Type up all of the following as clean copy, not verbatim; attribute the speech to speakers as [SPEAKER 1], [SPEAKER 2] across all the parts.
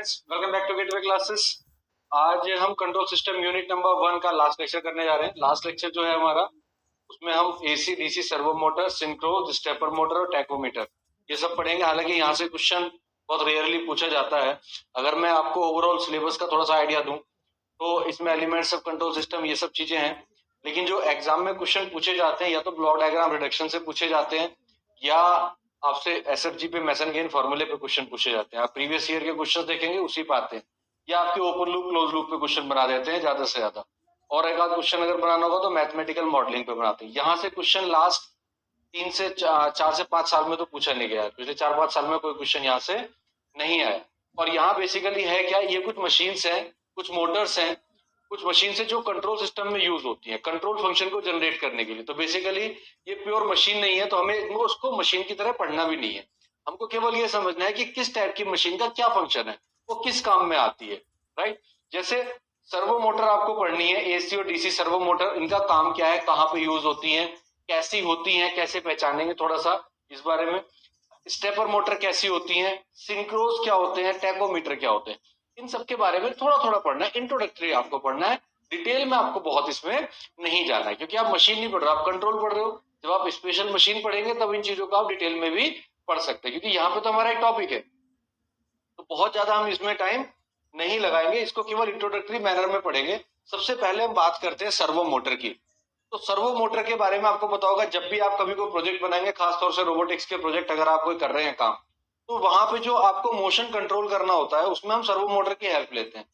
[SPEAKER 1] Friends, welcome back to Gateway Classes. आज हम control system unit number 1 का last lecture करने जा रहे हैं। लास्ट लेक्चर जो है हमारा, उसमें हम AC DC servo motor, synchro, stepper motor और टैकोमीटर ये सब पढ़ेंगे। हालांकि यहाँ से क्वेश्चन बहुत रेयरली पूछा जाता है। अगर मैं आपको ओवरऑल सिलेबस का थोड़ा सा आइडिया दूं तो इसमें एलिमेंट्स ऑफ कंट्रोल सिस्टम ये सब चीजें हैं, लेकिन जो एग्जाम में क्वेश्चन पूछे जाते हैं या तो ब्लॉक डायग्राम रिडक्शन से पूछे जाते हैं या आपसे एसएफजी पे मेसन गेन फॉर्मूले पे क्वेश्चन पूछे जाते हैं। आप प्रीवियस ईयर के क्वेश्चन देखेंगे उसी पे आते हैं, या आपके ओपन लूप क्लोज लूप पे क्वेश्चन बना देते हैं ज्यादा से ज्यादा, और एक आध क्वेश्चन अगर बनाना होगा तो मैथमेटिकल मॉडलिंग पे बनाते हैं। यहाँ से क्वेश्चन लास्ट 4 से 5 साल में तो पूछा नहीं गया, पिछले 4-5 साल में कोई क्वेश्चन यहाँ से नहीं आया। और यहाँ बेसिकली है क्या, ये कुछ मशीन्स हैं, कुछ मोटर्स हैं, कुछ मशीन से जो कंट्रोल सिस्टम में यूज होती है कंट्रोल फंक्शन को जनरेट करने के लिए। तो बेसिकली ये प्योर मशीन नहीं है, तो हमें उसको मशीन की तरह पढ़ना भी नहीं है। हमको केवल ये समझना है कि किस टाइप की मशीन का क्या फंक्शन है, वो किस काम में आती है, राइट। जैसे सर्वो मोटर आपको पढ़नी है, एसी और डीसी सर्वो मोटर, इनका काम क्या है, कहाँ पे यूज होती है, कैसी होती है, कैसे पहचानेंगे थोड़ा सा इस बारे में। स्टेपर मोटर कैसी होती है, सिंक्रोज क्या होते हैं, टैकोमीटर क्या होते हैं, इन सब के बारे में थोड़ा थोड़ा पढ़ना है। इंट्रोडक्टरी आपको पढ़ना है, डिटेल में आपको बहुत इसमें नहीं जाना है, क्योंकि आप मशीन नहीं पढ़ रहे, आप कंट्रोल पढ़ रहे हो। जब आप स्पेशल मशीन पढ़ेंगे तब इन चीजों को आप डिटेल में भी पढ़ सकते हैं, क्योंकि यहाँ पे तो हमारा एक टॉपिक है, तो बहुत ज्यादा हम इसमें टाइम नहीं लगाएंगे, इसको केवल इंट्रोडक्टरी मैनर में पढ़ेंगे। सबसे पहले हम बात करते हैं सर्वो मोटर की। तो सर्वो मोटर के बारे में आपको पता होगा, जब भी आप कभी कोई प्रोजेक्ट बनाएंगे, खासतौर से रोबोटिक्स के प्रोजेक्ट अगर आप कोई कर रहे हैं काम, तो वहां पे जो आपको मोशन कंट्रोल करना होता है उसमें हम सर्वो मोटर की हेल्प लेते हैं।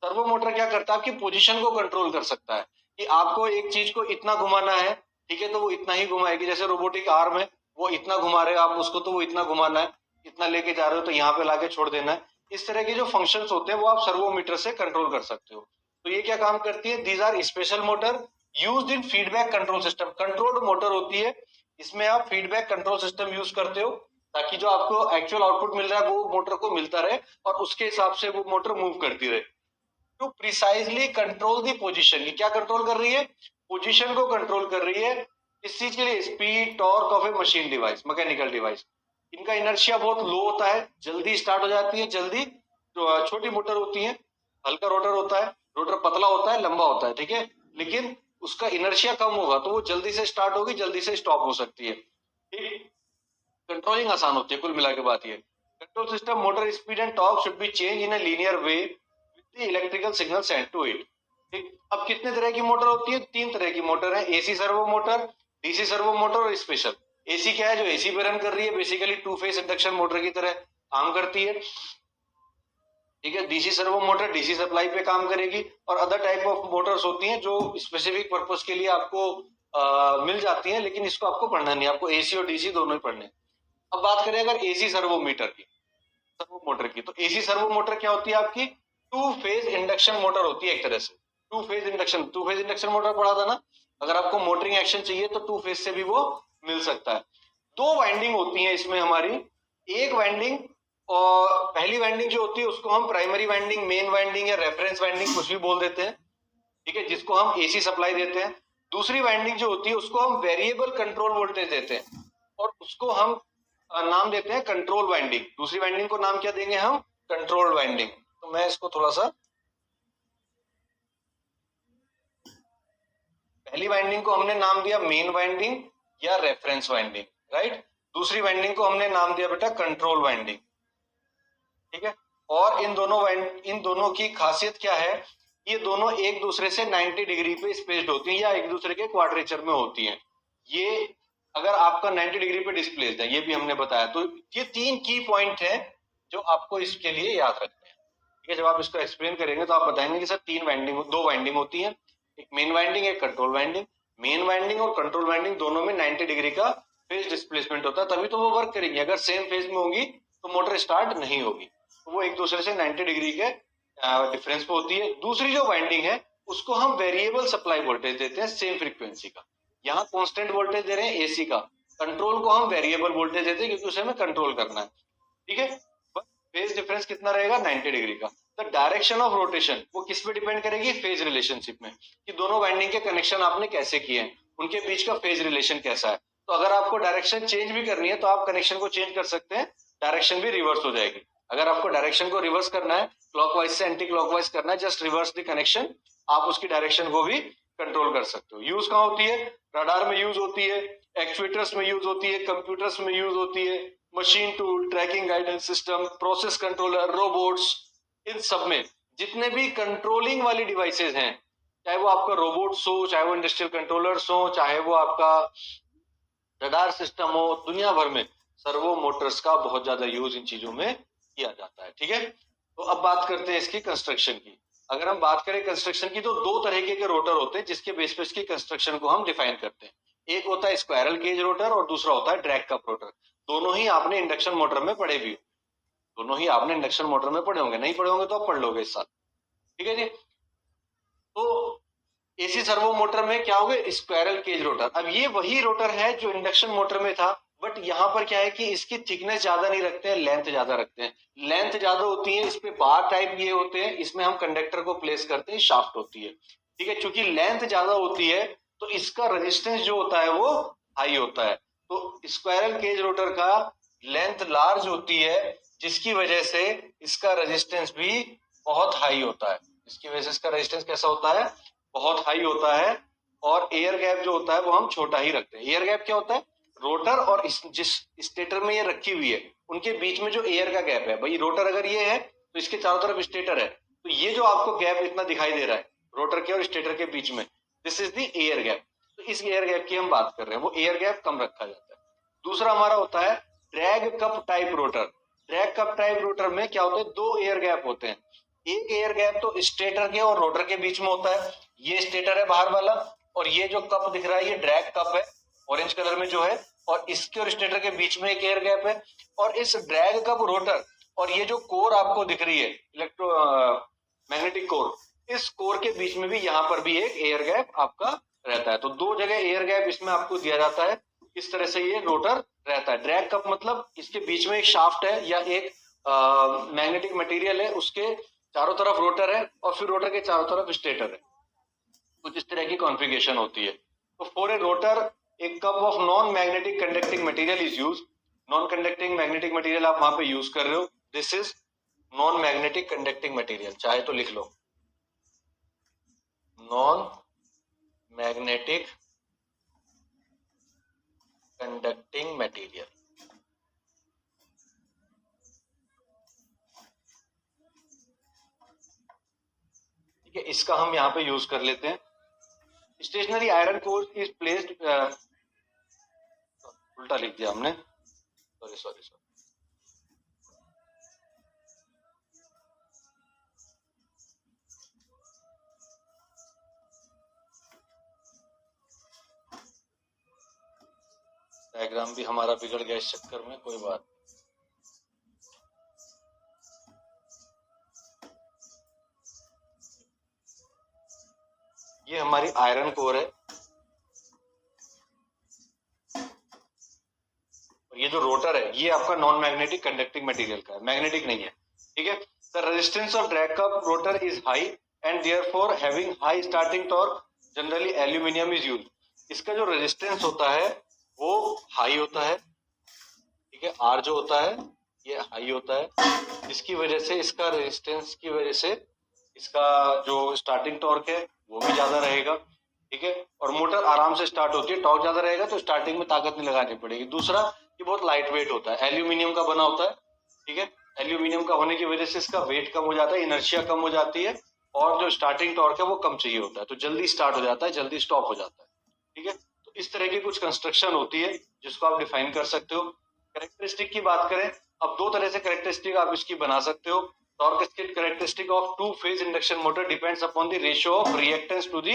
[SPEAKER 1] सर्वो मोटर क्या करता है, आपकी पोजीशन को कंट्रोल कर सकता है कि आपको एक चीज को इतना घुमाना है, ठीक है, तो वो इतना ही घुमाएगी। जैसे रोबोटिक आर्म है, वो इतना घुमा रहे हो आप उसको, तो वो इतना घुमाना है, इतना लेके जा रहे हो तो यहाँ पे लाके छोड़ देना है। इस तरह के जो फंक्शंस होते हैं वो आप सर्वोमीटर से कंट्रोल कर सकते हो। तो ये क्या काम करती है, these are special motor used in feedback control system. Controlled motor होती है, इसमें आप फीडबैक कंट्रोल सिस्टम यूज करते हो ताकि जो आपको एक्चुअल आउटपुट मिल रहा है वो मोटर को मिलता रहे और उसके हिसाब से वो मोटर मूव करती रहे। To precisely control the position, ये क्या कंट्रोल कर रही है, पोजीशन को कंट्रोल कर रही है। इस चीज के लिए speed torque of A machine device, mechanical device. इनका इनर्शिया बहुत लो होता है, जल्दी स्टार्ट हो जाती है, जल्दी। जो छोटी मोटर होती है, हल्का रोटर होता है, रोटर पतला होता है, लंबा होता है, ठीक है, लेकिन उसका इनर्शिया कम होगा तो वो जल्दी से स्टार्ट होगी, जल्दी से स्टॉप हो सकती है, ठीक। कंट्रोलिंग आसान होती है, कुल मिला के बात ये। Control system motor speed and torque should be change in a linear way with the electrical signal sent to it, ठीक। अब कितने तरह की मोटर होती है, 3 तरह की मोटर है, AC servo motor, DC servo motor और स्पेशल। एसी क्या है, जो एसी पे रन कर रही है, बेसिकली 2 फेज इंडक्शन मोटर की तरह काम करती है, ठीक है। DC servo motor DC supply पे काम करेगी, और अदर टाइप ऑफ मोटर्स होती हैं जो स्पेसिफिक पर्पस के लिए आपको मिल जाती हैं, लेकिन इसको आपको पढ़ना नहीं, आपको एसी और डीसी दोनों ही पढ़ने। अब बात करें अगर एसी सर्वो मीटर की, सर्वो मोटर की, तो एसी सर्वो मोटर क्या होती है, आपकी 2 फेज इंडक्शन मोटर होती है एक तरह से। 2 फेज इंडक्शन मोटर पढ़ा था ना, अगर आपको मोटरिंग एक्शन चाहिए तो 2 फेज से भी वो मिल सकता है। 2 वाइंडिंग होती है इसमें हमारी, एक वाइंडिंग, और पहली वाइंडिंग जो होती है उसको हम प्राइमरी वाइंडिंग, मेन वाइंडिंग या रेफरेंस वाइंडिंग कुछ भी बोल देते हैं, ठीक है, जिसको हम एसी सप्लाई देते हैं। दूसरी वाइंडिंग जो होती है उसको हम वेरिएबल कंट्रोल वोल्टेज देते हैं, और उसको हम नाम देते हैं कंट्रोल वाइंडिंग। दूसरी वाइंडिंग को नाम क्या देंगे हम, कंट्रोल वाइंडिंग। तो मैं इसको थोड़ा सा, पहली वाइंडिंग को हमने नाम दिया मेन वाइंडिंग या रेफरेंस वाइंडिंग, राइट। दूसरी वाइंडिंग को हमने नाम दिया बेटा कंट्रोल वाइंडिंग, ठीक है। और इन दोनों की खासियत क्या है, ये दोनों एक दूसरे से 90 डिग्री पे स्पेस्ड होती हैं या एक दूसरे के क्वाड्रेचर में होती हैं। ये अगर आपका 90 डिग्री पे डिस्प्लेस्ड है, ये भी हमने बताया। तो ये 3 की पॉइंट है जो आपको इसके लिए याद रखने हैं, ठीक है। जब आप इसको एक्सप्लेन करेंगे तो आप बताएंगे कि सर 2 वाइंडिंग होती है, एक मेन वाइंडिंग, एक कंट्रोल वाइंडिंग। मेन वाइंडिंग और कंट्रोल वाइंडिंग दोनों में 90 डिग्री का फेज डिस्प्लेसमेंट होता है, तभी तो वो वर्क करेंगी। अगर सेम फेज में होगी तो मोटर स्टार्ट नहीं होगी, तो वो एक दूसरे से 90 डिग्री के डिफरेंस पे होती है। दूसरी जो वाइंडिंग है उसको हम वेरिएबल सप्लाई वोल्टेज देते हैं, सेम फ्रीक्वेंसी का। यहाँ कांस्टेंट वोल्टेज दे रहे हैं एसी का, कंट्रोल को हम वेरिएबल वोल्टेज देते हैं क्योंकि उसे हमें कंट्रोल करना है, ठीक है। फेज डिफरेंस कितना रहेगा, 90 डिग्री का। द डायरेक्शन ऑफ रोटेशन वो किस पे डिपेंड करेगी, फेज रिलेशनशिप में, कि दोनों वाइंडिंग के कनेक्शन आपने कैसे किए हैं, उनके बीच का फेज रिलेशन कैसा है। तो अगर आपको डायरेक्शन चेंज भी करनी है तो आप कनेक्शन को चेंज कर सकते हैं, डायरेक्शन भी रिवर्स हो जाएगी। अगर आपको डायरेक्शन को रिवर्स करना है, क्लॉकवाइज से एंटी क्लॉकवाइज करना है, जस्ट रिवर्स द कनेक्शन, आप उसकी डायरेक्शन को भी कंट्रोल कर सकते हो। यूज कहाँ होती है? रडार में यूज होती है, एक्चुएटर्स में यूज होती है, कंप्यूटर्स में यूज होती है, machine tool, tracking guidance system, process controller, robots, इन सब में जितने भी कंट्रोलिंग वाली डिवाइसेस हैं, चाहे वो आपका रोबोट्स हो, चाहे वो इंडस्ट्रियल कंट्रोलर्स हो, चाहे वो आपका रडार सिस्टम हो, दुनिया भर में सर्वो मोटर्स का बहुत ज्यादा यूज इन चीजों में किया जाता है। ठीक है, तो अब बात करते हैं इसकी कंस्ट्रक्शन की। अगर हम बात करें कंस्ट्रक्शन की, तो दो तरीके के रोटर होते हैं जिसके बेस पे इसकी कंस्ट्रक्शन को हम डिफाइन करते हैं। एक होता है स्क्वायरल केज रोटर और दूसरा होता है ड्रैग कप रोटर। दोनों ही आपने इंडक्शन मोटर में पढ़े भी, दोनों ही आपने इंडक्शन मोटर में पढ़े होंगे, नहीं पढ़े होंगे तो आप पढ़ लोगे इस साल। ठीक है जी, तो एसी सर्वो मोटर में क्या होगा? Squirrel cage rotor. अब ये वही रोटर है जो इंडक्शन मोटर में था, बट यहाँ पर क्या है कि इसकी थिकनेस ज्यादा नहीं रखते हैं, लेंथ ज्यादा रखते हैं। लेंथ ज्यादा होती है, इस पे बार टाइप ये होते हैं, इसमें हम कंडक्टर को प्लेस करते हैं, शाफ्ट होती है। ठीक है, चूंकि लेंथ ज्यादा होती है तो इसका रेजिस्टेंस जो होता है वो हाई होता है। तो स्क्वायरल केज रोटर का लेंथ लार्ज होती है, जिसकी वजह से इसका रेजिस्टेंस भी बहुत हाई होता है। इसकी वजह से इसका रेजिस्टेंस कैसा होता है? बहुत हाई होता है। और एयर गैप जो होता है वो हम छोटा ही रखते हैं। एयर गैप क्या होता है? रोटर और जिस स्टेटर में ये रखी हुई है उनके बीच में जो एयर का गैप है, भाई रोटर अगर ये है तो इसके चारों तरफ स्टेटर है, तो ये जो आपको गैप इतना दिखाई दे रहा है रोटर के और स्टेटर के बीच में, this is the air gap. तो इस एयर गैप की हम बात कर रहे हैं, वो एयर गैप कम रखा जाता है। दूसरा हमारा होता है drag cup type rotor. Drag cup type rotor में क्या होता है? दो एयर गैप होते हैं। एक एयर गैप तो स्टेटर के और रोटर के बीच में होता है, ये स्टेटर है बाहर वाला, और ये जो कप दिख रहा है ये ड्रैग कप है, ऑरेंज कलर में जो है, और इसके और स्टेटर के बीच में एक एयर गैप है। और इस ड्रैग कप रोटर और ये जो कोर आपको दिख रही है इलेक्ट्रो मैग्नेटिक कोर, इस कोर के बीच में भी यहाँ पर भी एक एयर गैप आपका रहता है। तो दो जगह एयर गैप इसमें आपको दिया जाता है। इस तरह से ये रोटर रहता है। ड्रैग कप मतलब इसके बीच में एक शाफ्ट है या एक मैग्नेटिक मटेरियल है, उसके चारों तरफ रोटर है और फिर रोटर के चारों तरफ स्टेटर है। कुछ इस तरह की कॉन्फ़िगरेशन होती है। तो for a rotor A cup of non magnetic conducting material is use. Non conducting magnetic material आप वहां पे यूज कर रहे हो, this is non magnetic conducting material. चाहे तो लिख लो नॉन मैग्नेटिक कंडक्टिंग मटेरियल। ठीक है, इसका हम यहाँ पे यूज कर लेते हैं। Stationary iron core is placed, उल्टा लिख दिया हमने, सॉरी। डायग्राम भी हमारा बिगड़ गया इस चक्कर में, कोई बात। ये हमारी आयरन कोर है और ये जो रोटर है ये आपका नॉन मैग्नेटिक कंडक्टिंग मटेरियल का है, मैग्नेटिक नहीं है। ठीक है, the resistance of drag cup rotor is high and therefore having high starting torque, generally aluminium is used. इसका जो रेजिस्टेंस होता है वो हाई होता है। ठीक है, आर जो होता है ये हाई होता है, जिसकी वजह से इसका रेजिस्टेंस की वजह से इसका जो स्टार्टिंग टॉर्क है वो भी ज्यादा रहेगा। ठीक है, और मोटर आराम से स्टार्ट होती है, टॉर्क ज्यादा रहेगा तो स्टार्टिंग में ताकत नहीं लगानी पड़ेगी। दूसरा, ये बहुत लाइट वेट होता है, एल्यूमिनियम का बना होता है। ठीक है, एल्यूमिनियम का होने की वजह से इसका वेट कम हो जाता है, इनर्शिया कम हो जाती है, और जो स्टार्टिंग टॉर्क है वो कम चाहिए होता है, तो जल्दी स्टार्ट हो जाता है, जल्दी स्टॉप हो जाता है। ठीक है, तो इस तरह की कुछ कंस्ट्रक्शन होती है जिसको आप डिफाइन कर सकते हो। कैरेक्टरिस्टिक की बात करें, अब दो तरह से कैरेक्टरिस्टिक आप इसकी बना सकते हो। Torque speed characteristic of two phase induction motor depends upon the ratio of reactance to the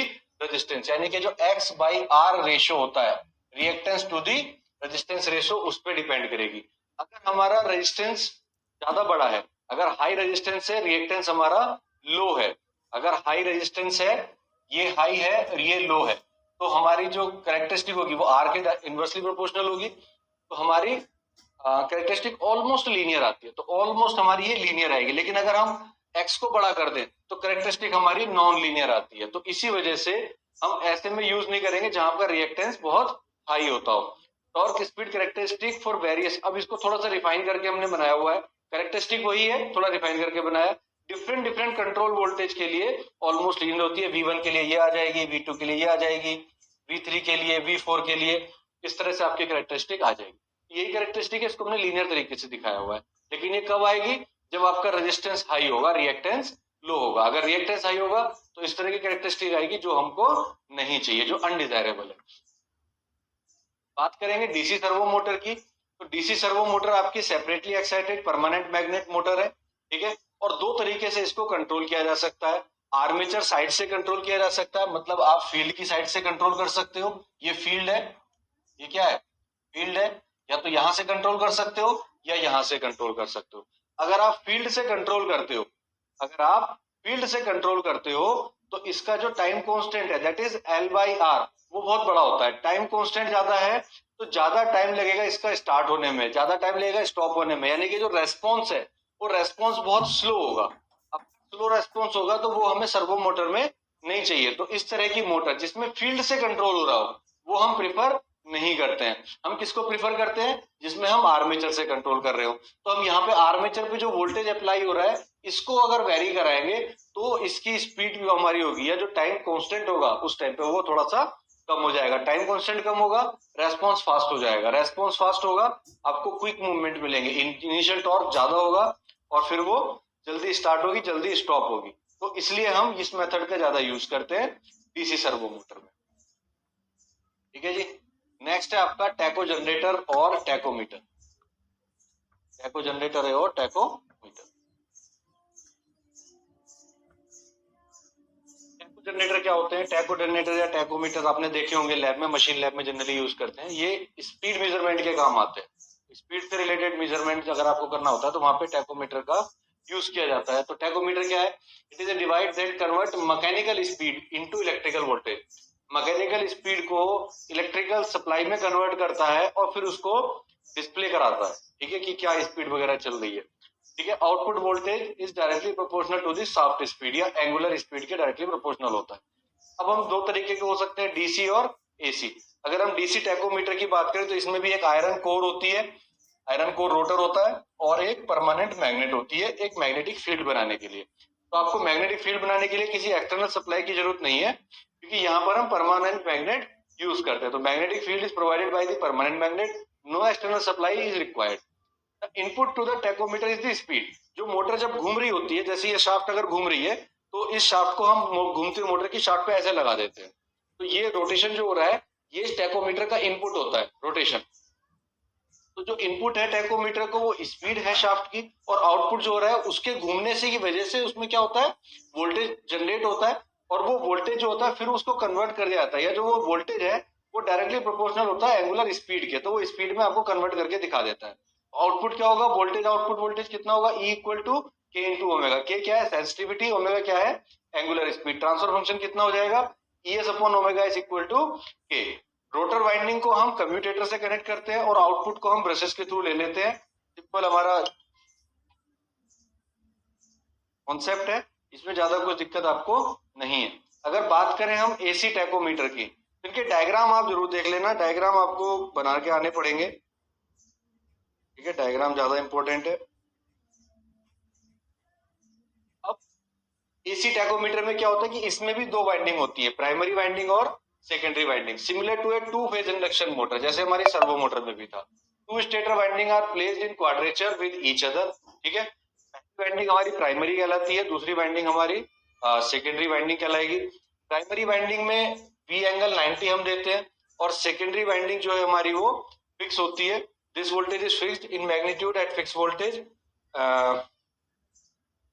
[SPEAKER 1] resistance, यानी कि जो x बाई आर रेशियो होता है, reactance to the resistance ratio, उस पर डिपेंड करेगी। अगर हमारा रेजिस्टेंस ज्यादा बड़ा है, अगर हाई रेजिस्टेंस है, रिएक्टेंस हमारा लो है, अगर हाई रेजिस्टेंस है, ये हाई है और ये लो है, तो हमारी जो कैरेक्टरिस्टिक होगी वो आर के इनवर्सली प्रोपोर्शनल होगी। तो हमारी कैरेक्टरिस्टिक ऑलमोस्ट लीनियर आती है, तो ऑलमोस्ट हमारी ये लीनियर आएगी। लेकिन अगर हम x को बड़ा कर दें तो कैरेक्टरिस्टिक हमारी नॉन लीनियर आती है। तो इसी वजह से हम ऐसे में यूज नहीं करेंगे जहां पर रिएक्टेंस बहुत हाई होता हो। Torque speed characteristic for various, अब इसको थोड़ा सा रिफाइन करके हमने बनाया हुआ है। कैरेक्टरिस्टिक वही है, थोड़ा रिफाइन करके बनाया। डिफरेंट डिफरेंट कंट्रोल वोल्टेज के लिए ऑलमोस्ट लीनियर होती है। V1 के लिए ये आ जाएगी, V2 के लिए ये आ जाएगी, V3 के लिए, V4 के लिए, इस तरह से आपकी कैरेक्टरिस्टिक आ जाएगी। यही कैरेक्टरिस्टिक है, इसको हमने लीनियर तरीके से दिखाया हुआ है। लेकिन ये कब आएगी? जब आपका रेजिस्टेंस हाई होगा, रिएक्टेंस लो होगा। अगर रिएक्टेंस हाई होगा तो इस तरह की कैरेक्टरिस्टिक आएगी जो हमको नहीं चाहिए, जो अनडिजायरेबल है। बात करेंगे डीसी सर्वो मोटर की, तो डीसी सर्वो मोटर आपकी separately excited permanent magnet motor है, ठीक है। और दो तरीके से इसको कंट्रोल किया जा सकता है। आर्मेचर साइड से कंट्रोल किया जा सकता है, मतलब आप फील्ड की साइड से कंट्रोल कर सकते हो। ये फील्ड है, ये क्या है? फील्ड है। या तो यहां से कंट्रोल कर सकते हो या यहां से कंट्रोल कर सकते हो। अगर आप फील्ड से कंट्रोल करते हो, अगर आप फील्ड से कंट्रोल करते हो तो इसका जो टाइम कांस्टेंट है दैट इज L/R, वो बहुत बड़ा होता है। टाइम कांस्टेंट ज्यादा है तो ज्यादा टाइम लगेगा इसका स्टार्ट होने में, ज्यादा टाइम लगेगा स्टॉप होने में, यानी कि जो रेस्पॉन्स है वो रेस्पॉन्स बहुत स्लो होगा। अब स्लो रेस्पॉन्स होगा तो वो हमें सर्वो मोटर में नहीं चाहिए। तो इस तरह की मोटर जिसमें फील्ड से कंट्रोल हो रहा हो वो हम प्रिफर नहीं करते हैं। हम किसको प्रिफर करते हैं? जिसमें हम आर्मेचर से कंट्रोल कर रहे हो। तो हम यहाँ पे आर्मेचर पे जो वोल्टेज अप्लाई हो रहा है इसको अगर वेरी कराएंगे तो इसकी स्पीड भी हमारी होगी, या जो टाइम कांस्टेंट होगा उस टाइम पे वो थोड़ा सा कम हो जाएगा। टाइम कांस्टेंट कम होगा, रेस्पॉन्स फास्ट हो जाएगा। रेस्पॉन्स फास्ट होगा, आपको क्विक मूवमेंट मिलेंगे, इनिशियल टॉर्क ज्यादा होगा और फिर वो जल्दी स्टार्ट होगी, जल्दी स्टॉप होगी। तो इसलिए हम इस मेथड का ज्यादा यूज करते हैं डीसी सर्वो मोटर में, ठीक है जी। नेक्स्ट है आपका टैको जनरेटर और टैकोमीटर। टैको जनरेटर है और टैकोमीटर। टैको जनरेटर क्या होते हैं? टैको जनरेटर या टैकोमीटर आपने देखे होंगे लैब में, मशीन लैब में जनरली यूज करते हैं। ये स्पीड मेजरमेंट के काम आते हैं। स्पीड से रिलेटेड मेजरमेंट अगर आपको करना होता है तो वहां पे टैकोमीटर का यूज किया जाता है। तो टैकोमीटर क्या है? It is a device that convert mechanical speed into electrical voltage. Mechanical speed को इलेक्ट्रिकल सप्लाई में कन्वर्ट करता है और फिर उसको डिस्प्ले कराता है, ठीक है, कि क्या स्पीड वगैरह चल रही है, ठीक है। Output voltage is directly proportional to the shaft speed, या एंगुलर स्पीड के डायरेक्टली प्रोपोर्शनल होता है। अब हम दो तरीके के हो सकते हैं, डीसी और एसी। अगर हम डीसी टैकोमीटर की बात करें तो इसमें भी एक आयरन कोर होती है, आयरन कोर रोटर होता है, और एक परमानेंट मैग्नेट होती है एक मैग्नेटिक फील्ड बनाने के लिए। तो आपको मैग्नेटिक फील्ड बनाने के लिए किसी एक्सटर्नल सप्लाई की जरूरत नहीं है, क्योंकि यहाँ पर हम परमानेंट मैग्नेट यूज करते हैं। तो magnetic field is provided by the permanent magnet, no external supply is required. Input to the tachometer is the speed. जो मोटर जब घूम रही होती है, जैसे ये शाफ्ट अगर घूम रही है तो इस शाफ्ट को हम घूमते मोटर की शाफ्ट पे ऐसे लगा देते हैं। तो ये रोटेशन जो हो रहा है ये इस टैकोमीटर का इनपुट होता है, रोटेशन। तो जो इनपुट है टैकोमीटर को वो स्पीड है शाफ्ट की, और आउटपुट जो हो रहा है उसके घूमने से की वजह से उसमें क्या होता है, वोल्टेज जनरेट होता है, और वो वोल्टेज जो होता है फिर उसको कन्वर्ट कर दिया जाता है, या जो वो वोल्टेज है वो डायरेक्टली प्रोपोर्शनल होता है एंगुलर स्पीड के, तो वो स्पीड में आपको कन्वर्ट करके दिखा देता है। आउटपुट क्या होगा? वोल्टेज, आउटपुट वोल्टेज कितना होगा? E इक्वल टू के इंटू ओमेगा। के क्या है? सेंसिटिविटी, ओमेगा क्या है? Angular speed. ट्रांसफर फंक्शन कितना हो जाएगा? ES upon omega is equal to K. Rotor winding को हम कम्यूटेटर से कनेक्ट करते हैं और आउटपुट को हम ब्रशेस के थ्रू ले लेते हैं। सिंपल हमारा कॉन्सेप्ट है, इसमें ज्यादा कुछ दिक्कत आपको नहीं है। अगर बात करें हम एसी टैकोमीटर की, इनके डायग्राम आप जरूर देख लेना, डायग्राम आपको बना के आने पड़ेंगे, ठीक है, डायग्राम ज्यादा इंपॉर्टेंट है। अब एसी टैकोमीटर में क्या होता है कि इसमें भी दो वाइंडिंग होती है, प्राइमरी वाइंडिंग और secondary winding, similar to a two phase induction motor, जैसे हमारी सर्वो मोटर में भी था। Two stator winding are placed in quadrature with each other, ठीक है। पहली वाइंडिंग हमारी प्राइमरी कहलाती है, दूसरी वाइंडिंग हमारी सेकेंडरी वाइंडिंग कहलाएगी। प्राइमरी वाइंडिंग में V एंगल 90 हम देते हैं, और सेकेंडरी वाइंडिंग जो है हमारी वो फिक्स होती है। This voltage is fixed in magnitude eight fix voltage.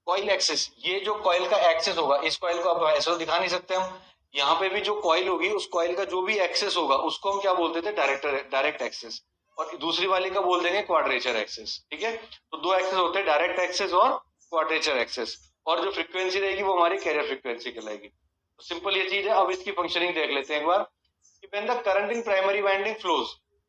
[SPEAKER 1] Coil axis, ये जो कॉइल का एक्सिस होगा, इस कॉइल को आप ऐसे तो दिखा नहीं सकते हम, यहाँ पे भी जो कॉइल होगी उस कॉइल का जो भी एक्सिस होगा उसको हम क्या बोलते थे? डायरेक्ट एक्सिस, और दूसरी वाली का बोल देंगे क्वाड्रेचर एक्सिस, ठीक है। तो दो एक्सिस होते हैं, डायरेक्ट एक्सिस और क्वाड्रेचर एक्सिस, और जो फ्रीक्वेंसी रहेगी वो हमारी कैरियर फ्रीक्वेंसी कहलाएगी। तो सिंपल ये चीज है। अब इसकी फंक्शनिंग देख लेते हैं एक बार। When the current in primary winding flows,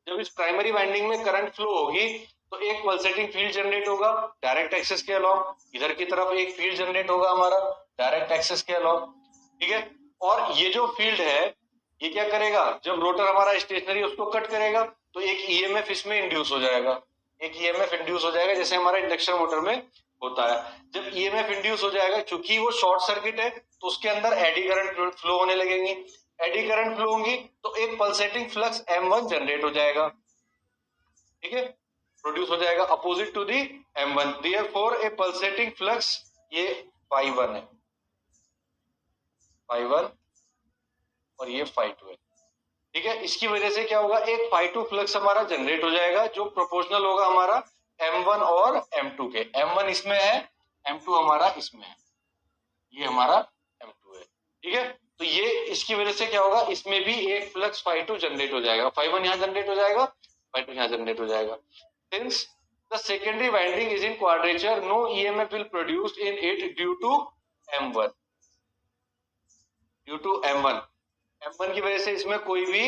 [SPEAKER 1] जब इस प्राइमरी वाइंडिंग में करंट फ्लो होगी तो एक पल्सेटिंग फील्ड जनरेट होगा डायरेक्ट एक्सिस के अलोंग, इधर की तरफ एक फील्ड जनरेट होगा हमारा डायरेक्ट एक्सिस के अलोंग, ठीक है। और ये जो फील्ड है ये क्या करेगा? जब रोटर हमारा स्टेशनरी उसको कट करेगा तो एक ईएमएफ इसमें इंड्यूस हो जाएगा, एक ईएमएफ इंड्यूस हो जाएगा जैसे हमारा इंडक्शन मोटर में होता है। जब ईएमएफ इंड्यूस हो जाएगा, क्योंकि वो शॉर्ट सर्किट है, तो उसके अंदर एडी करंट फ्लो होने लगेंगी। एडी करंट फ्लो होंगी तो एक पल्सेटिंग फ्लक्स M1 जनरेट हो जाएगा, ठीक है, प्रोड्यूस हो जाएगा opposite to the M1। Therefore a pulsating flux, ये phi1 है, phi1 और ये phi2 है, ठीक है। इसकी वजह से क्या होगा, एक phi2 फ्लक्स हमारा जनरेट हो जाएगा जो प्रोपोर्शनल होगा हमारा M1 और M2 के। M1 इसमें है, M2 हमारा इसमें है, ये हमारा M2 है, ठीक है। तो ये इसकी वजह से क्या होगा, इसमें भी एक फ्लक्स phi2 जनरेट हो जाएगा, phi1 यहाँ जनरेट हो जाएगा, phi2 यहाँ जनरेट हो जाएगा। Since the secondary winding is in quadrature, no EMF will produced in it due to M1. Due to M1, M1 की वजह से इसमें कोई भी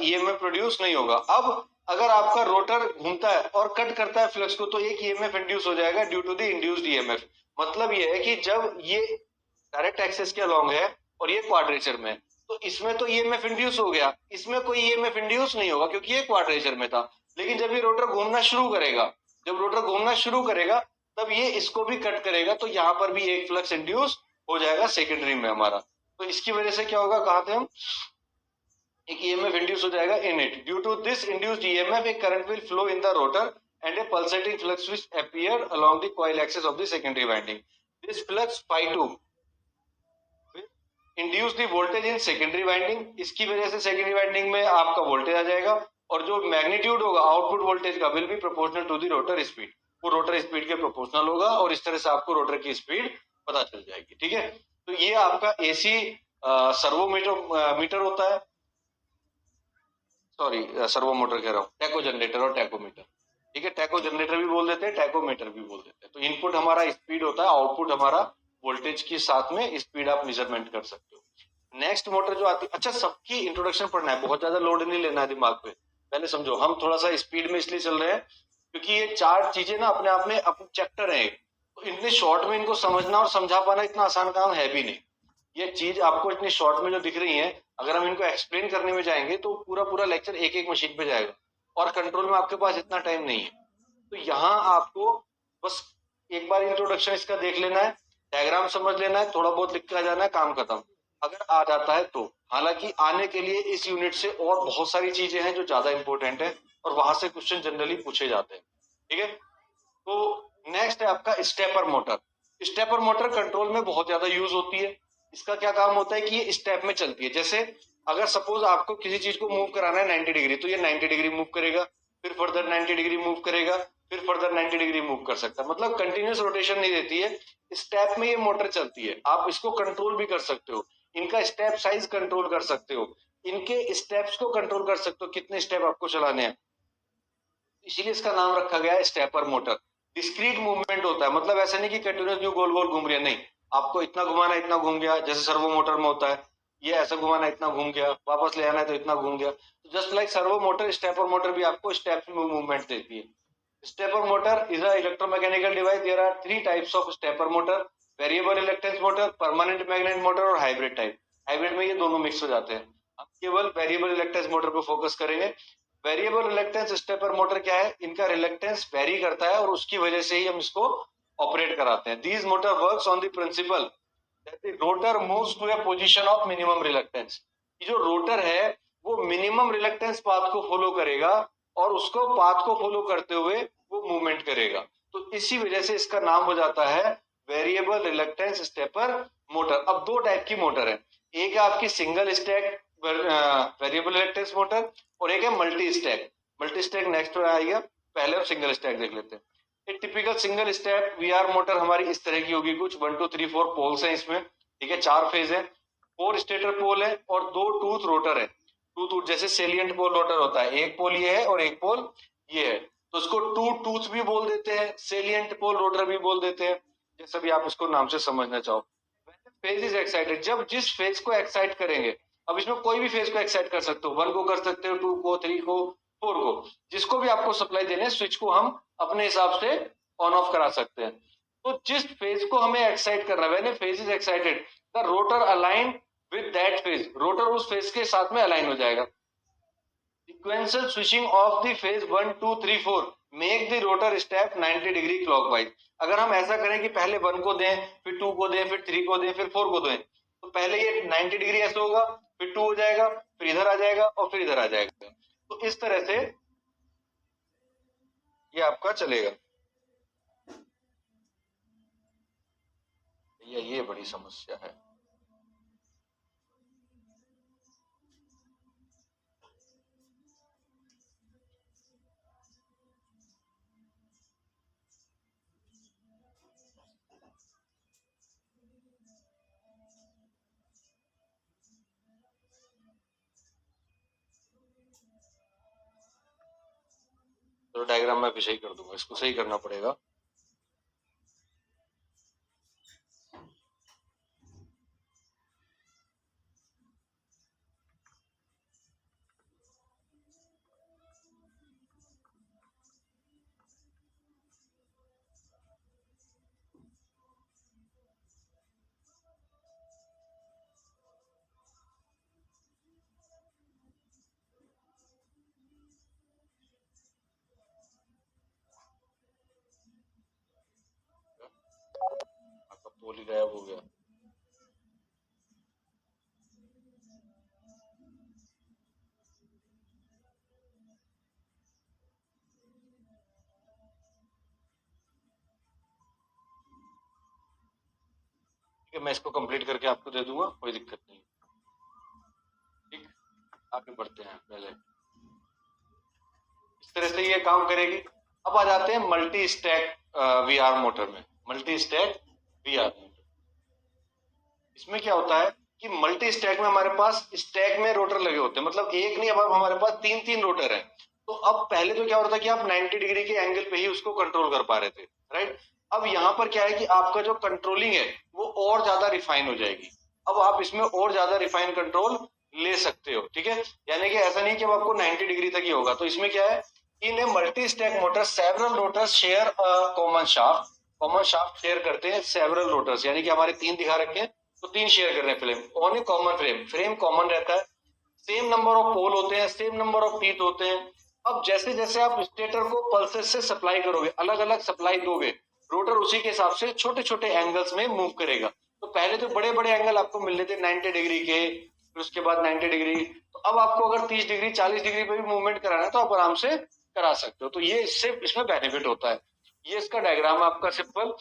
[SPEAKER 1] EMF प्रोड्यूस नहीं होगा। अब अगर आपका रोटर घूमता है और कट करता है फ्लक्स को, तो एक EMF इंड्यूस हो जाएगा due to the induced EMF। मतलब ये है कि जब ये डायरेक्ट एक्सिस के अलोंग है और ये क्वाड्रेचर में, तो इसमें तो EMF इंड्यूस हो गया, इसमें कोई EMF इंड्यूस नहीं होगा क्योंकि ये क्वाड्रेचर में था। लेकिन जब ये रोटर घूमना शुरू करेगा, जब रोटर घूमना शुरू करेगा तब ये इसको भी कट करेगा, तो यहाँ पर भी एक फ्लक्स इंड्यूस हो जाएगा सेकेंडरी में हमारा। तो इसकी वजह से क्या होगा, कहा थे हम, एक EMF इंड्यूस हो जाएगा in it. Due to this induced EMF a current will flow in the rotor and a pulsating flux which appear along the coil axis of the secondary winding. This flux phi2 induce the voltage in secondary winding. इसकी वजह से secondary winding में आपका voltage आ जाएगा और जो magnitude होगा output voltage का will be proportional to the rotor speed, वो रोटर स्पीड के प्रोपोर्शनल होगा और इस तरह से आपको रोटर की स्पीड पता चल जाएगी, ठीक है। तो ये आपका एसी सर्वोमीटर मीटर होता है, सॉरी सर्वो मोटर कह रहा हूँ, टैको जनरेटर और टैकोमीटर, ठीक है। टैको जनरेटर भी बोल देते हैं, टैकोमीटर भी बोल देते हैं। तो इनपुट हमारा स्पीड होता है, आउटपुट हमारा वोल्टेज के साथ में स्पीड आप मेजरमेंट कर सकते हो। नेक्स्ट मोटर जो आती है, अच्छा सबकी इंट्रोडक्शन पढ़ना है, बहुत ज्यादा लोड नहीं लेना है दिमाग पे, पहले समझो। हम थोड़ा सा स्पीड में इसलिए चल रहे हैं क्योंकि ये चार चीजें ना अपने आप में अपने चैप्टर है, तो इतने शॉर्ट में इनको समझना और समझा पाना इतना आसान काम है भी नहीं। ये चीज आपको इतनी शॉर्ट में जो दिख रही है, अगर हम इनको एक्सप्लेन करने में जाएंगे तो पूरा पूरा लेक्चर एक एक मशीन पे जाएगा और कंट्रोल में आपके पास इतना टाइम नहीं है। तो यहाँ आपको बस एक बार इंट्रोडक्शन इसका देख लेना है, डायग्राम समझ लेना है, थोड़ा बहुत लिख के आ जाना है, काम खत्म। अगर आ जाता है तो, हालांकि आने के लिए इस यूनिट से और बहुत सारी चीजें हैं जो ज्यादा इंपॉर्टेंट है और वहां से क्वेश्चन जनरली पूछे जाते हैं, ठीक है। तो नेक्स्ट है आपका stepper motor. Stepper motor control में बहुत ज्यादा यूज होती है। इसका क्या काम होता है कि ये स्टेप में चलती है। जैसे अगर सपोज आपको किसी चीज को मूव कराना है 90 डिग्री, तो ये 90 डिग्री मूव करेगा, फिर फर्दर 90 डिग्री मूव करेगा, फिर फर्दर 90 डिग्री मूव कर सकता है। मतलब कंटिन्यूस रोटेशन नहीं देती है, स्टेप में ये मोटर चलती है। आप इसको कंट्रोल भी कर सकते हो, इनका स्टेप साइज कंट्रोल कर सकते हो, इनके स्टेप्स को कंट्रोल कर सकते हो, कितने स्टेप आपको चलाने हैं। इसीलिए इसका नाम रखा गया है स्टेपर मोटर। डिस्क्रीट मूवमेंट होता है, मतलब ऐसा नहीं कि कंटिन्यूस न्यू गोल गोल घूम रही है, नहीं, आपको इतना घुमाना इतना घूम गया, जैसे सर्वो मोटर में होता है, ये ऐसा घुमाना इतना घूम गया, वापस ले आना है तो इतना घूम गया। तो just like servo motor, stepper motor भी आपको स्टेप में मूवमेंट देती है। Stepper motor is a electromechanical device. There are 3 types of stepper motor, variable reluctance motor, permanent magnet motor और हाइब्रिड टाइप। हाइब्रिड में ये दोनों मिक्स हो जाते हैं। हम केवल वेरिएबल रिलक्टेंस मोटर पे फोकस करेंगे। वेरिएबल रिलक्टेंस स्टेपर मोटर क्या है, इनका रिलक्टेंस वेरी करता है और उसकी वजह से ही हम इसको ऑपरेट कराते हैं। These motor works on the principle that the rotor moves to a position of minimum reluctance. ये जो रोटर है वो मिनिमम रिलक्टेंस पाथ को फॉलो करेगा और उसको पाथ को फॉलो करते हुए वो मूवमेंट करेगा। तो इसी वजह से इसका नाम हो जाता है वेरिएबल रिलक्टेंस स्टेपर मोटर। अब 2 टाइप की मोटर है, एक है आपकी single stack variable reluctance motor और एक है multi stack. Multi stack next आएगा, पहले हम सिंगल स्टैक देख लेते हैं। एक typical single stack VR motor हमारी इस तरह की होगी, कुछ 1 2 3 4 पोल्स हैं इसमें, ठीक है, 4 फेज है, 4 स्टेटर पोल है और 2 टूथ रोटर है। टूथ जैसे सेलिएंट पोल रोटर होता है, एक पोल ये है और एक पोल ये है, तो इसको 2 टूथ भी बोल देते हैं, सेलिएंट पोल रोटर भी बोल देते हैं, जैसा भी आप इसको नाम से समझना चाहो। फेज इज एक्साइटेड, जब जिस फेज को एक्साइट करेंगे, अब इसमें कोई भी फेज को एक्साइट कर सकते हो, 1 को कर सकते हो, 2 को, 3 को, 4 को, जिसको भी आपको सप्लाई देने, स्विच को हम अपने हिसाब से ऑन ऑफ करा सकते हैं। तो जिस फेज को हमें एक्साइट करना है, when phase is excited the rotor align with that phase, rotor उस फेज के साथ में अलाइन हो जाएगा। Sequential switching off the phase 1 2 3 4 make the rotor step 90 degree clockwise. अगर हम ऐसा करें कि पहले 1 को दें, फिर 2 को दें, फिर 3 को दें, फिर 4 को दें, तो पहले ये 90 डिग्री ऐसे होगा, फिर 2 हो जाएगा, फिर इधर आ जाएगा और फिर इधर आ जाएगा। तो इस तरह से ये आपका चलेगा। ये बड़ी समस्या है। तो डायग्राम मैं भी सही कर दूंगा, इसको सही करना पड़ेगा। आपका पोल ही गायब हो गया। ठीक है, मैं इसको कंप्लीट करके आपको दे दूंगा, कोई दिक्कत नहीं। ठीक, आगे बढ़ते हैं। पहले इस तरह से ये काम करेगी। अब आ जाते हैं मल्टी स्टैक वीआर मोटर में। मल्टी स्टैक वीआर मोटर, इसमें क्या होता है कि मल्टी स्टैक में हमारे पास स्टैक में रोटर लगे होते हैं, मतलब एक नहीं, अब हमारे पास 3-3 रोटर है। तो अब पहले तो क्या होता था कि आप 90 डिग्री के एंगल पे ही उसको कंट्रोल कर पा रहे थे, राइट। अब यहाँ पर क्या है कि आपका जो कंट्रोलिंग है वो और ज्यादा रिफाइन हो जाएगी। अब आप इसमें और ज्यादा रिफाइन कंट्रोल ले सकते हो, ठीक है। यानी कि ऐसा नहीं कि अब आपको 90 डिग्री तक ही होगा। तो इसमें क्या है, in a multi stack motor several rotors share a common shaft. Common shaft share करते हैं सेवरल रोटर्स, यानी कि हमारे 3 दिखा रखे हैं, तो 3 शेयर कर रहे हैं frame on A common frame. Frame common रहता है, सेम नंबर ऑफ पोल होते हैं, सेम नंबर ऑफ टीथ होते हैं। अब जैसे जैसे आप स्टेटर को पल्सेस से सप्लाई करोगे, अलग अलग सप्लाई दोगे, रोटर उसी के हिसाब से छोटे छोटे एंगल्स में मूव करेगा। तो पहले तो बड़े बड़े एंगल आपको मिल रहे थे 90 डिग्री के, फिर उसके बाद 90 डिग्री। तो अब आपको अगर 30 डिग्री 40 डिग्री पे भी मूवमेंट कराना है तो आप आराम से करा सकते हो। तो ये इससे इसमें बेनिफिट होता है। ये इसका डायग्राम आपका सिंपल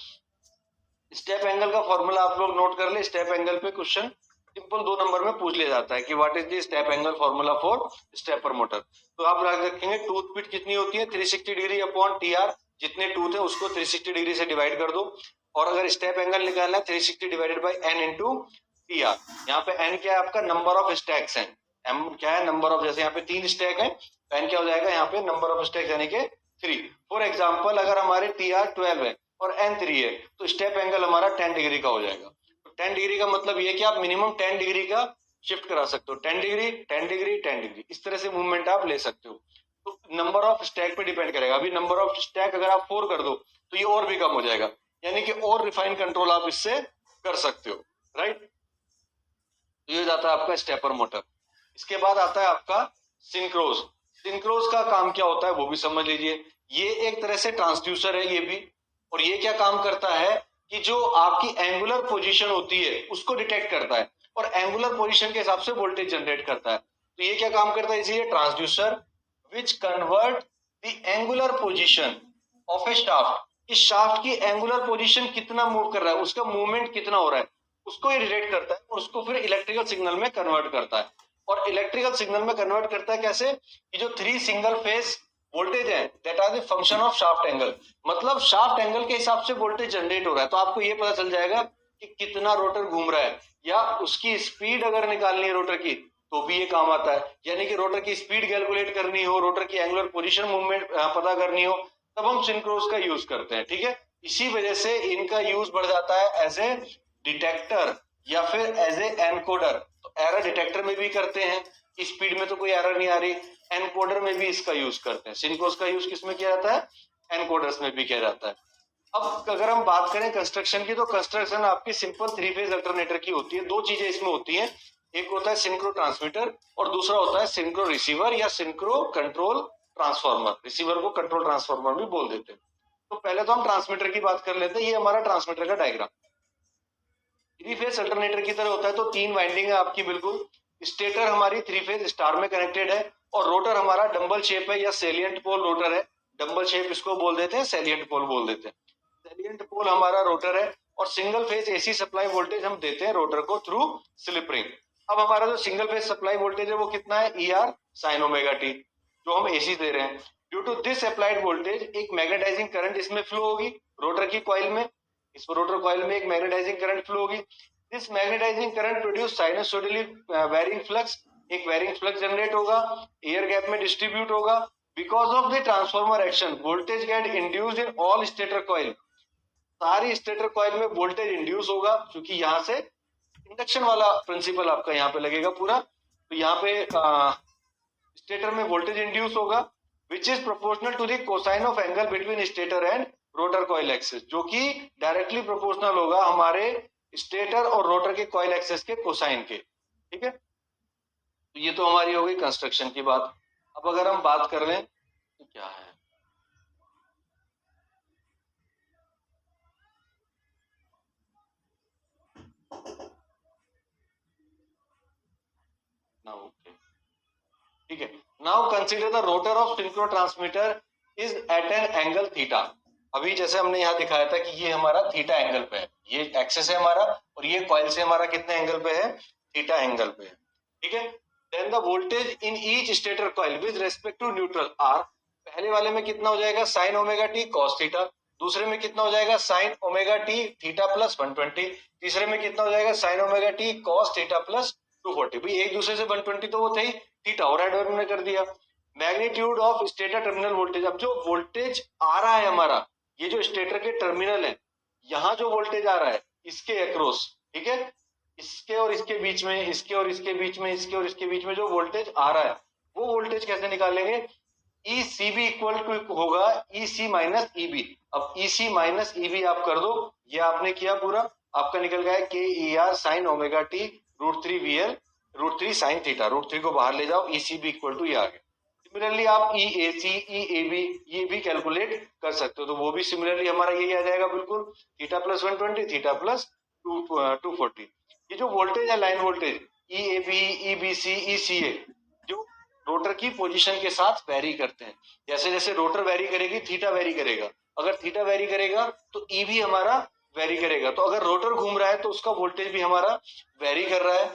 [SPEAKER 1] स्टेप एंगल का फॉर्मूला आप लोग नोट कर ले। स्टेप एंगल पे क्वेश्चन सिंपल 2 नंबर में पूछ लिया जाता है कि what is the step angle formula for stepper motor. तो आप रखेंगे टूथ पिच कितनी होती है 360 डिग्री अपॉन टीआर, जितने टूथ है उसको 360 डिग्री से डिवाइड कर दो। और अगर स्टेप एंगल निकालना है 360 divided by N into TR. यहाँ पे एन क्या है आपका, नंबर ऑफ स्टैक्स है। एम क्या है, नंबर ऑफ, जैसे यहाँ पे 3 स्टैक है, एन क्या हो जाएगा यहाँ पे नंबर ऑफ स्टैक्स यानी कि 3। फॉर एग्जाम्पल अगर हमारे टीआर 12 है और एन 3 है तो स्टेप एंगल हमारा 10 डिग्री का हो जाएगा। तो 10 डिग्री का मतलब ये कि आप मिनिमम 10 डिग्री का शिफ्ट करा सकते हो। 10 डिग्री 10 डिग्री 10 डिग्री इस तरह से मूवमेंट आप ले सकते हो। तो नंबर ऑफ स्टैक पे डिपेंड करेगा। अभी नंबर ऑफ स्टैक अगर आप 4 कर दो तो ये और भी कम हो जाएगा, यानी कि और रिफाइन कंट्रोल आप इससे कर सकते हो, राइट। तो ये जाता है आपका स्टेपर मोटर। इसके बाद आता है आपका सिंक्रोज। सिंक्रोज का काम क्या होता है वो भी समझ लीजिए। ये एक तरह से ट्रांसड्यूसर है ये भी, और ये क्या काम करता है कि जो आपकी एंगुलर पोजीशन होती है उसको डिटेक्ट करता है और एंगुलर पोजीशन के हिसाब से वोल्टेज जनरेट करता है। तो ये क्या काम करता है, इसीलिए transducer which convert the angular position of A shaft. इस शाफ्ट की एंगुलर पोजीशन कितना मूव कर रहा है, उसका मूवमेंट कितना हो रहा है, उसको ये डिटेक्ट करता है और उसको फिर इलेक्ट्रिकल सिग्नल में कन्वर्ट करता है। और इलेक्ट्रिकल सिग्नल में कन्वर्ट करता है कैसे, कि जो 3 सिंगल फेज वोल्टेज है that are the function of shaft angle, मतलब शाफ्ट एंगल के हिसाब से वोल्टेज जनरेट हो रहा है। तो आपको ये पता चल जाएगा कि कितना रोटर घूम रहा है, या उसकी स्पीड अगर निकालनी है रोटर की तो भी ये काम आता है। यानी कि रोटर की स्पीड कैलकुलेट करनी हो, रोटर की एंगुलर पोजीशन मूवमेंट पता करनी हो, तब हम सिंक्रोज का यूज करते हैं, ठीक है। इसी वजह से इनका यूज बढ़ जाता है एज ए डिटेक्टर या फिर एज ए एनकोडर। तो एरर डिटेक्टर में भी करते हैं, स्पीड में तो कोई एरर नहीं आ रही, एनकोडर में भी इसका यूज करते हैं। सिंक्रोज का यूज किसमें किया जाता है, एनकोडर्स में भी किया जाता है। अब अगर हम बात करें कंस्ट्रक्शन की, तो कंस्ट्रक्शन आपकी सिंपल 3 फेज अल्टरनेटर की होती है। 2 चीजें इसमें होती हैं, एक होता है सिंक्रो ट्रांसमीटर और दूसरा होता है सिंक्रो रिसीवर या सिंक्रो कंट्रोल ट्रांसफार्मर, रिसीवर को कंट्रोल ट्रांसफार्मर भी बोल देते हैं। तो पहले तो हम ट्रांसमीटर की बात कर लेते हैं। ये हमारा ट्रांसमीटर का डायग्राम थ्री फेज अल्टरनेटर की तरह होता है। तो 3 वाइंडिंग है आपकी बिल्कुल। स्टेटर हमारी 3 फेज स्टार में कनेक्टेड है और रोटर हमारा डंबल शेप है या सेलिएंट पोल रोटर है। डंबल शेप इसको बोल देते हैं, सेलिएंट पोल बोल देते हैं। सेलिएंट पोल हमारा रोटर है और single phase AC supply voltage हम देते हैं रोटर को थ्रू स्लिप रिंग। अब हमारा जो सिंगल फेज सप्लाई वोल्टेज है वो कितना है, ER sin ओमेगा टी, जो हम एसी दे रहे हैं। Due to this applied voltage एक मैग्नेटाइजिंग करंट इसमें फ्लो होगी रोटर की कॉइल में। इस रोटर कॉइल में एक मैग्नेटाइजिंग करंट फ्लो होगी। This magnetizing current produce sinusoidally varying flux, एक वेरिंग फ्लक्स जनरेट होगा, एयर गैप में डिस्ट्रीब्यूट होगा। Because of the transformer action voltage get induced in all stator coil, सारी स्टेटर कॉइल में voltage induce होगा, क्योंकि यहाँ से इंडक्शन वाला प्रिंसिपल आपका यहाँ पे लगेगा पूरा। तो यहाँ पे स्टेटर में वोल्टेज इंड्यूस होगा which is proportional to the cosine of angle between stator and rotor coil axis, जो कि डायरेक्टली प्रोपोर्शनल होगा हमारे स्टेटर और रोटर के कॉइल एक्सिस के कोसाइन के। ठीक है, तो ये तो हमारी हो गई कंस्ट्रक्शन की बात। अब अगर हम बात कर लें तो क्या है, ठीक है। Now consider the rotor of synchro transmitter is at an angle theta. अभी जैसे हमने यहाँ दिखाया था कि ये हमारा थीटा एंगल पे है, ये एक्सिस है हमारा और ये कॉइल से हमारा कितने एंगल पे है, थीटा एंगल पे है। ठीक है, then the voltage in each stator coil with respect to neutral are, पहले वाले में कितना हो जाएगा sine omega t cos theta, दूसरे में कितना हो जाएगा sine omega t theta plus 120, तीसरे में कितना हो जाएगा sine omega t cos theta plus 240। भाई एक दूसरे से 120 तो वो थे ही, थीटा और एड हमने कर दिया। Magnitude of stator terminal voltage, अब जो वोल्टेज आ रहा है हमारा, ये जो स्टेटर के टर्मिनल है, यहाँ जो वोल्टेज आ रहा है इसके अक्रॉस, ठीक है, इसके और इसके बीच में, इसके और इसके बीच में, इसके और इसके बीच में जो वोल्टेज आ रहा है, वो वोल्टेज कैसे निकालेंगे, ECB इक्वल टू होगा EC माइनस EB। अब EC माइनस EB आप कर दो, ये आपने किया पूरा, आपका निकल गया KER sign omega T √3 VL √3 sine theta, √3 को बाहर ले जाओ, ECB इक्वल टू ये आ गया। सिमिलरली आप EAC EAB ये भी कैलकुलेट कर सकते हो, तो वो भी सिमिलरली हमारा यही आ जाएगा बिल्कुल, थीटा प्लस 120 थीटा प्लस 240। ये जो वोल्टेज है line voltage EAB EBC ECA जो रोटर की पोजीशन के साथ वेरी करते हैं, जैसे जैसे रोटर वेरी करेगी थीटा वेरी करेगा, अगर थीटा वेरी करेगा तो EB हमारा वेरी करेगा। तो अगर रोटर घूम रहा है तो उसका वोल्टेज भी हमारा वेरी कर रहा है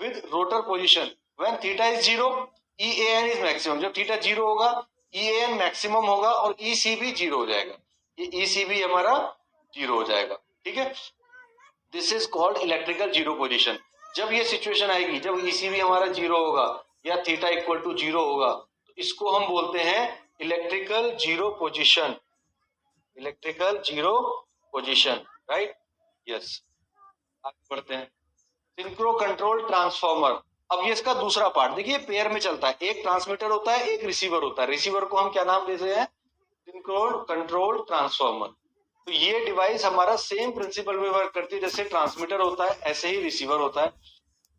[SPEAKER 1] with rotor position. When theta is 0 EAN is maximum, जब थीटा 0 होगा EAN मैक्सिमम होगा और ECB 0 हो जाएगा, ये ECB हमारा 0 हो जाएगा। ठीक है, this is called electrical zero position. जब ये सिचुएशन आएगी, जब ECB हमारा 0 होगा या थीटा इक्वल टू 0 होगा, तो इसको हम बोलते हैं electrical zero position, electrical zero position, right, yes. आगे बढ़ते हैं, सिंक्रो कंट्रोल ट्रांसफार्मर। अब ये इसका दूसरा पार्ट देखिए, पेयर में चलता है, एक ट्रांसमीटर होता है एक रिसीवर होता है, रिसीवर को हम क्या नाम देते हैं, सिंक्रो कंट्रोल ट्रांसफार्मर। तो ये डिवाइस हमारा सेम प्रिंसिपल में वर्क करती है, जैसे ट्रांसमीटर होता है ऐसे ही रिसीवर होता है,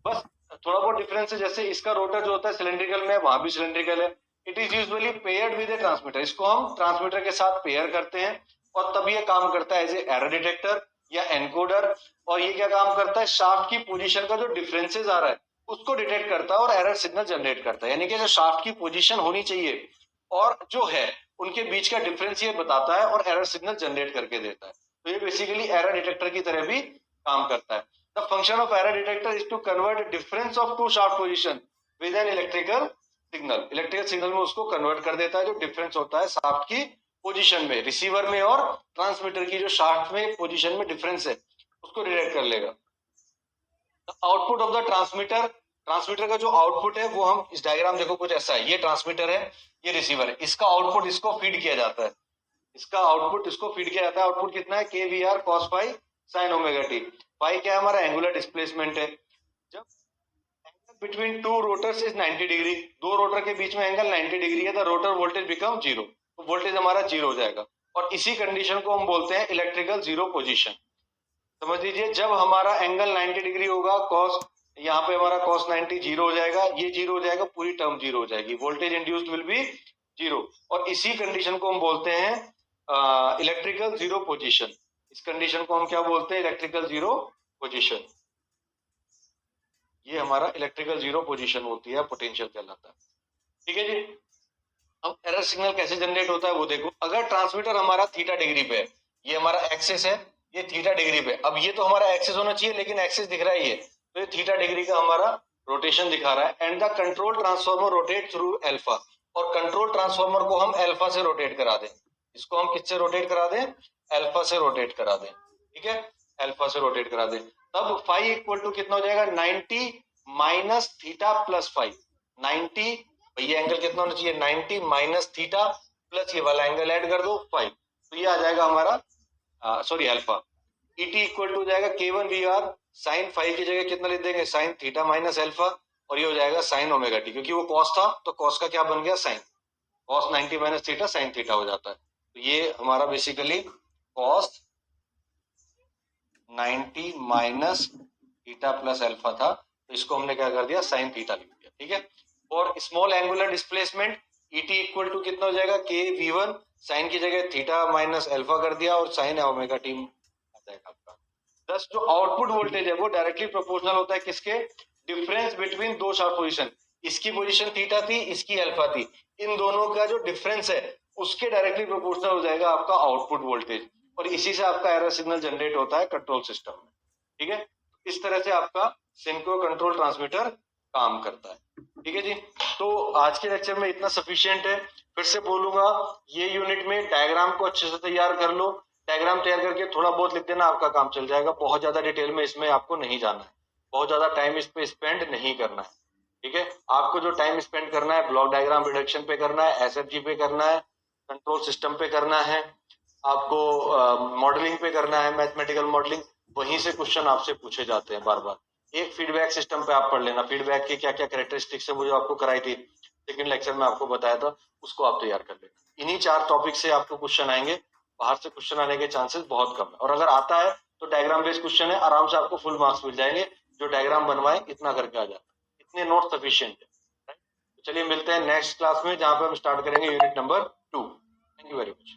[SPEAKER 1] बस थोड़ा बहुत डिफरेंस है। जैसे इसका रोटर जो होता है सिलेंड्रिकल में, वहां भी सिलेंड्रिकल है। It is usually paired with A transmitter, इसको हम ट्रांसमीटर के साथ पेयर करते हैं और तब ये काम करता है एज ए एरर डिटेक्टर या एनकोडर। और ये क्या काम करता है, शाफ्ट की पोजीशन का जो डिफरेंसेस आ रहा है उसको डिटेक्ट करता है और एरर सिग्नल जनरेट करता है, यानी कि जो शाफ्ट की पोजीशन होनी चाहिए और जो है उनके बीच का डिफरेंस ये बताता है और एरर सिग्नल जनरेट करके देता है। तो ये बेसिकली एरर डिटेक्टर की तरह भी काम करता है। The function of error detector is to convert difference of two shaft position with an electrical signal, electrical signal में उसको कन्वर्ट कर देता है, जो डिफरेंस होता है शाफ्ट की पोजीशन में, रिसीवर में और ट्रांसमीटर की जो शाफ्ट में पोजीशन में डिफरेंस है उसको डिटेक्ट कर लेगा। Output of the transmitter, transmitter का जो आउटपुट है वो हम इस डायग्राम देखो कुछ ऐसा है, ये ट्रांसमीटर है ये रिसीवर है, इसका आउटपुट इसको फीड किया जाता है, इसका आउटपुट इसको फीड किया जाता है। आउटपुट कितना है, KVR cos phi sin omega t. Phi क्या है हमारा, एंगुलर डिस्प्लेसमेंट है। जब angle between two rotors is 90 degree, दो रोटर के बीच में एंगल 90 डिग्री है, द रोटर वोल्टेज बिकम 0, तो वोल्टेज हमारा 0 हो जाएगा और इसी कंडीशन को हम बोलते हैं इलेक्ट्रिकल जीरो पोजीशन। समझ लीजिए, जब हमारा एंगल 90 डिग्री होगा, कॉस यहाँ पे हमारा cos 90 0 हो जाएगा, ये 0 हो जाएगा, पूरी टर्म 0 हो जाएगी, voltage induced will be zero, और इसी कंडीशन को हम बोलते हैं इलेक्ट्रिकल जीरो पोजीशन। इस कंडीशन को हम क्या बोलते हैं? Electrical zero position. ये हमारा इलेक्ट्रिकल जीरो पोजीशन होती है, पोटेंशियल कहलाता है। ठीक है जी। अब एरर सिग्नल कैसे जनरेट होता है वो देखो। अगर ट्रांसमीटर हमारा थीटा डिग्री पे है, ये हमारा एक्सिस है, ये थीटा डिग्री पे, अब ये तो हमारा एक्सिस होना चाहिए लेकिन एक्सिस दिख रहा है ये, तो ये थीटा डिग्री का हमारा रोटेशन दिखा रहा है। And the control transformer rotate through alpha, और कंट्रोल ट्रांसफार्मर को हम अल्फा से रोटेट करा दें। इसको हम किससे रोटेट करा दें? अल्फा से रोटेट करा दें। ठीक है, अल्फा से रोटेट करा दें। तब फाई इक्वल टू कितना हो जाएगा? 90 माइनस थीटा प्लस फाइव। 90, ये एंगल कितना होना चाहिए? 90 माइनस थीटा प्लस ये वाला एंगल ऐड कर दो 5, तो ये आ जाएगा हमारा sorry alpha. ET equal to हो जाएगा K1 VR, साइन फाइव की जगह कितना लिख देंगे? साइन थीटा माइनस अल्फा, और ये हो जाएगा साइन ओमेगा टी, क्योंकि वो कॉस था तो कॉस का क्या बन गया? Sine. Cos 90 minus theta sine theta हो जाता है। तो ये हमारा basically cos 90 minus theta plus alpha था, तो इसको हमने क्या कर दिया? साइन थीटा लिख दिया। ठीक है, और small angular displacement ET equal to कितना हो जाएगा? KV1, साइन की जगह थीटा माइनस अल्फा कर दिया और साइन ओमेगा टी आ जाएगा आपका। दस जो आउटपुट वोल्टेज है वो डायरेक्टली प्रोपोर्शनल होता है किसके? डिफरेंस बिटवीन दो शार्प पोजीशन। इसकी पोजीशन थीटा थी, इसकी अल्फा थी, इन दोनों का जो डिफरेंस है उसके डायरेक्टली प्रोपोर्शनल हो जाएगा आपका आउटपुट वोल्टेज, और इसी से आपका एरर सिग्नल जनरेट होता है कंट्रोल सिस्टम में। ठीक है, इस तरह से आपका सिंक्रो कंट्रोल ट्रांसमीटर काम करता है। ठीक है जी, तो आज के लेक्चर में इतना सफिशिएंट है। फिर से बोलूंगा, ये यूनिट में डायग्राम को अच्छे से तैयार कर लो। डायग्राम तैयार करके थोड़ा बहुत लिख देना, आपका काम चल जाएगा। बहुत ज्यादा डिटेल में इसमें आपको नहीं जाना है, बहुत ज्यादा टाइम इस पे स्पेंड नहीं करना है। ठीक है, आपको जो टाइम स्पेंड करना है ब्लॉक डायग्राम रिडक्शन पे करना है, SFG पे करना है, कंट्रोल सिस्टम पे करना है, आपको मॉडलिंग पे करना है, मैथमेटिकल मॉडलिंग। वहीं से क्वेश्चन आपसे पूछे जाते हैं बार बार। एक फीडबैक सिस्टम पे आप पढ़ लेना, फीडबैक की क्या क्या कैरेक्टरिस्टिक्स है वो जो आपको कराई थी सेकंड लेक्चर में आपको बताया था, उसको आप तैयार कर लेना। इन्हीं 4 टॉपिक से आपको क्वेश्चन आएंगे, बाहर से क्वेश्चन आने के चांसेस बहुत कम है, और अगर आता है तो डायग्राम बेस्ड क्वेश्चन है, आराम से आपको फुल मार्क्स मिल जाएंगे। जो डायग्राम बनवाए इतना करके आ जाता है, इतने नोट सफिशिएंट है। चलिए मिलते हैं नेक्स्ट क्लास में, जहां पे हम स्टार्ट करेंगे unit number 2। Thank you very much.